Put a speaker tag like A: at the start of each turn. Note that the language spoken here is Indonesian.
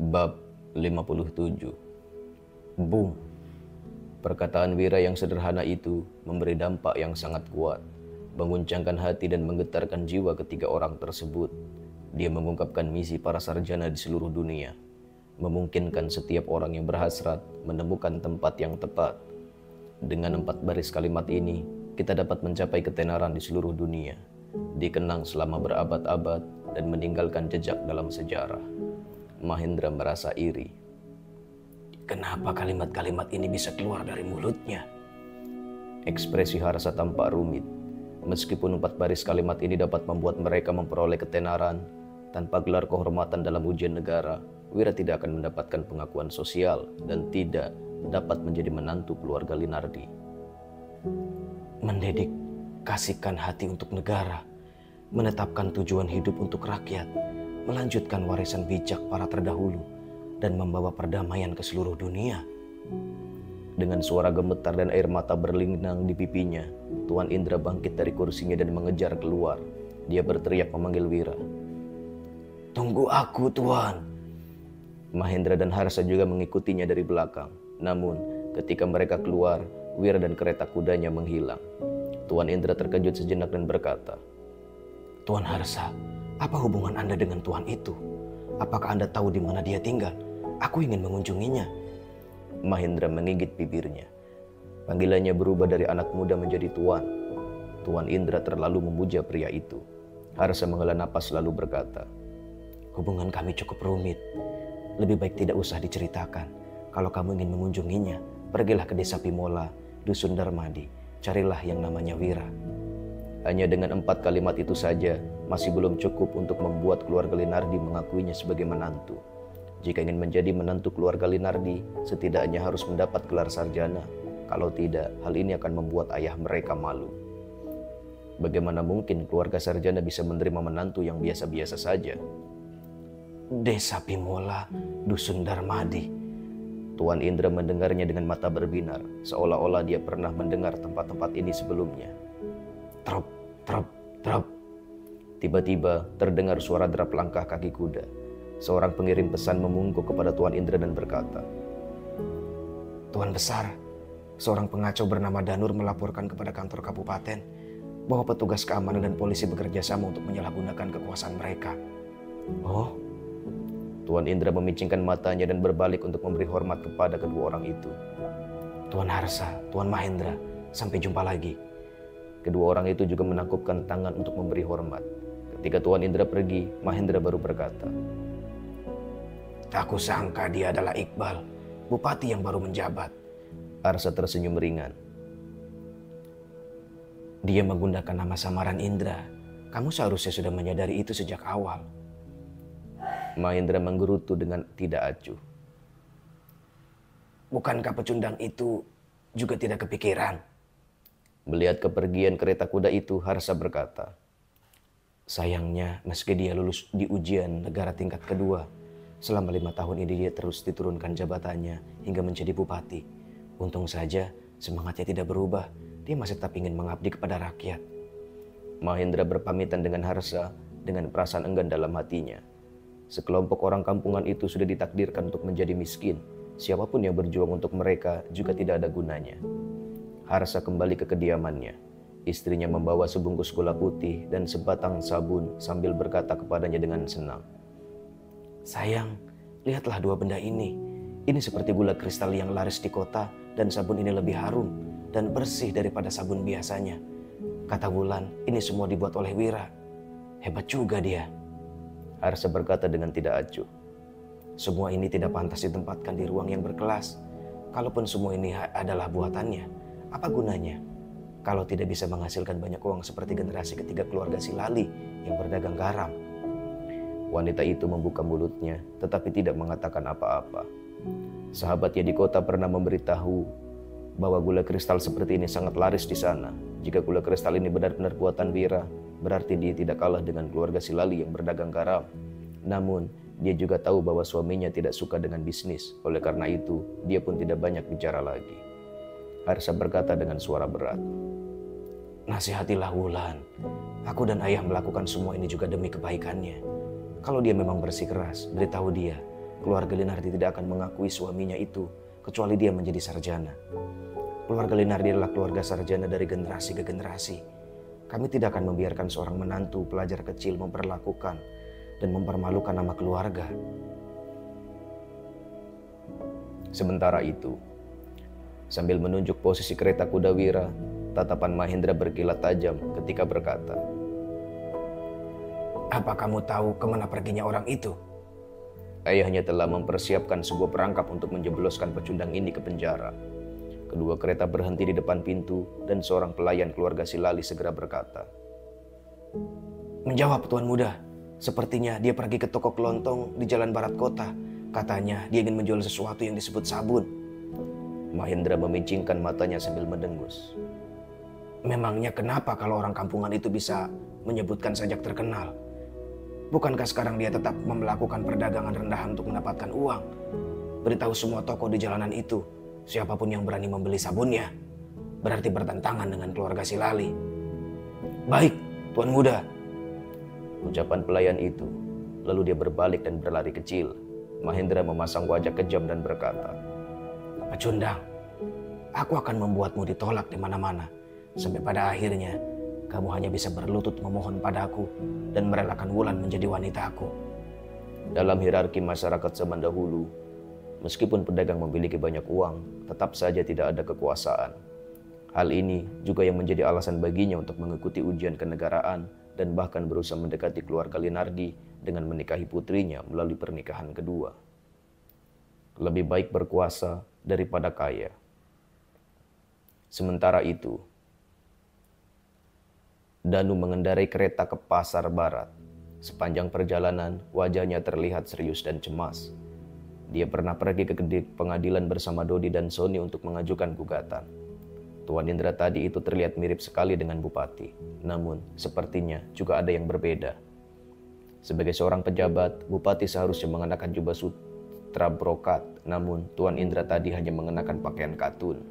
A: Bab 57. Boom. Perkataan Wira yang sederhana itu memberi dampak yang sangat kuat, mengguncangkan hati dan menggetarkan jiwa ketiga orang tersebut. Dia mengungkapkan misi para sarjana di seluruh dunia, memungkinkan setiap orang yang berhasrat menemukan tempat yang tepat. Dengan 4 baris kalimat ini, kita dapat mencapai ketenaran di seluruh dunia, dikenang selama berabad-abad dan meninggalkan jejak dalam sejarah. Mahendra merasa iri. Kenapa kalimat-kalimat ini bisa keluar dari mulutnya? Ekspresi Harsa tampak rumit. Meskipun 4 baris kalimat ini dapat membuat mereka memperoleh ketenaran, tanpa gelar kehormatan dalam ujian negara, Wira tidak akan mendapatkan pengakuan sosial dan tidak dapat menjadi menantu keluarga Linardi. Mendedikasikan hati untuk negara, menetapkan tujuan hidup untuk rakyat, melanjutkan warisan bijak para terdahulu, dan membawa perdamaian ke seluruh dunia. Dengan suara gemetar dan air mata berlinang di pipinya, Tuan Indra bangkit dari kursinya dan mengejar keluar. Dia berteriak memanggil Wira. "Tunggu aku, Tuan!" Mahendra dan Harsa juga mengikutinya dari belakang. Namun, ketika mereka keluar, Wira dan kereta kudanya menghilang. Tuan Indra terkejut sejenak dan berkata, "Tuan Harsa, apa hubungan Anda dengan Tuan itu? Apakah Anda tahu di mana dia tinggal? Aku ingin mengunjunginya." Mahendra menggigit bibirnya. Panggilannya berubah dari anak muda menjadi Tuan. Tuan Indra terlalu memuja pria itu. Harsa menghela napas lalu berkata, "Hubungan kami cukup rumit. Lebih baik tidak usah diceritakan. Kalau kamu ingin mengunjunginya, pergilah ke desa Pimola, Dusun Darmadi. Carilah yang namanya Wira." Hanya dengan 4 kalimat itu saja masih belum cukup untuk membuat keluarga Linardi mengakuinya sebagai menantu. Jika ingin menjadi menantu keluarga Linardi, setidaknya harus mendapat gelar sarjana. Kalau tidak, hal ini akan membuat ayah mereka malu. Bagaimana mungkin keluarga sarjana bisa menerima menantu yang biasa-biasa saja? Desa Pimola, Dusun Darmadi. Tuan Indra mendengarnya dengan mata berbinar, seolah-olah dia pernah mendengar tempat-tempat ini sebelumnya. Trop, trop, trop. Tiba-tiba terdengar suara derap langkah kaki kuda. Seorang pengirim pesan memungkuk kepada Tuan Indra dan berkata, "Tuan Besar, seorang pengacau bernama Danur melaporkan kepada kantor kabupaten bahwa petugas keamanan dan polisi bekerja sama untuk menyalahgunakan kekuasaan mereka." "Oh?" Tuan Indra memicingkan matanya dan berbalik untuk memberi hormat kepada kedua orang itu. "Tuan Harsa, Tuan Mahendra, sampai jumpa lagi." Kedua orang itu juga menangkupkan tangan untuk memberi hormat. Ketika Tuan Indra pergi, Mahendra baru berkata, "Aku sangka dia adalah Iqbal, bupati yang baru menjabat." Harsa tersenyum ringan. "Dia menggunakan nama samaran Indra. Kamu seharusnya sudah menyadari itu sejak awal." Mahendra menggerutu dengan tidak acuh. "Bukankah pecundang itu juga tidak kepikiran?" Melihat kepergian kereta kuda itu, Harsa berkata, "Sayangnya, meski dia lulus di ujian negara tingkat kedua, selama 5 tahun ini dia terus diturunkan jabatannya hingga menjadi bupati. Untung saja semangatnya tidak berubah, dia masih tetap ingin mengabdi kepada rakyat." Mahendra berpamitan dengan Harsa dengan perasaan enggan dalam hatinya. Sekelompok orang kampungan itu sudah ditakdirkan untuk menjadi miskin. Siapapun yang berjuang untuk mereka juga tidak ada gunanya. Harsa kembali ke kediamannya. Istrinya membawa sebungkus gula putih dan sebatang sabun sambil berkata kepadanya dengan senang, "Sayang, lihatlah 2 benda ini. Ini seperti gula kristal yang laris di kota dan sabun ini lebih harum dan bersih daripada sabun biasanya. Kata Wulan, ini semua dibuat oleh Wira. Hebat juga dia." Harsa berkata dengan tidak acuh, "Semua ini tidak pantas ditempatkan di ruang yang berkelas. Kalaupun semua ini adalah buatannya, apa gunanya kalau tidak bisa menghasilkan banyak uang seperti generasi ketiga keluarga Silali yang berdagang garam?" Wanita itu membuka mulutnya tetapi tidak mengatakan apa-apa. Sahabatnya di kota pernah memberitahu bahwa gula kristal seperti ini sangat laris di sana. Jika gula kristal ini benar-benar buatan Wira, berarti dia tidak kalah dengan keluarga Silali yang berdagang garam. Namun, dia juga tahu bahwa suaminya tidak suka dengan bisnis. Oleh karena itu, dia pun tidak banyak bicara lagi. Harsa berkata dengan suara berat, "Nasihatilah Wulan. Aku dan ayah melakukan semua ini juga demi kebaikannya. Kalau dia memang bersikeras, beritahu dia. keluarga Linardi tidak akan mengakui suaminya itu kecuali dia menjadi sarjana. Keluarga Linardi adalah keluarga sarjana dari generasi ke generasi. Kami tidak akan membiarkan seorang menantu pelajar kecil memperlakukan dan mempermalukan nama keluarga. Sementara itu, sambil menunjuk posisi kereta kuda Wira, tatapan Mahendra berkilat tajam ketika berkata, "Apa kamu tahu kemana perginya orang itu?" Ayahnya telah mempersiapkan sebuah perangkap untuk menjebloskan pecundang ini ke penjara. Kedua kereta berhenti di depan pintu dan seorang pelayan keluarga Silali segera berkata, "Menjawab, Tuan Muda. Sepertinya dia pergi ke toko kelontong di jalan barat kota. Katanya dia ingin menjual sesuatu yang disebut sabun." Mahendra memincingkan matanya sambil mendengus. "Memangnya kenapa kalau orang kampungan itu bisa menyebutkan sajak terkenal? Bukankah sekarang dia tetap melakukan perdagangan rendahan untuk mendapatkan uang? Beritahu semua toko di jalanan itu, siapapun yang berani membeli sabunnya, berarti bertentangan dengan keluarga Silali." "Baik, Tuan Muda," ucapan pelayan itu. Lalu dia berbalik dan berlari kecil. Mahendra memasang wajah kejam dan berkata, "Pecundang, aku akan membuatmu ditolak di mana-mana. Sampai pada akhirnya, kamu hanya bisa berlutut memohon padaku dan merelakan Wulan menjadi wanitaku." Dalam hierarki masyarakat zaman dahulu, meskipun pedagang memiliki banyak uang, tetap saja tidak ada kekuasaan. Hal ini juga yang menjadi alasan baginya untuk mengikuti ujian kenegaraan dan bahkan berusaha mendekati keluarga Linardi dengan menikahi putrinya melalui pernikahan kedua. Lebih baik berkuasa daripada kaya. Sementara itu, Danu mengendarai kereta ke pasar barat. Sepanjang perjalanan, wajahnya terlihat serius dan cemas. Dia pernah pergi ke pengadilan bersama Dodi dan Sony untuk mengajukan gugatan. Tuan Indra tadi itu terlihat mirip sekali dengan Bupati. Namun, sepertinya juga ada yang berbeda. Sebagai seorang pejabat, Bupati seharusnya mengenakan jubah sutra brokat. Namun, Tuan Indra tadi hanya mengenakan pakaian katun.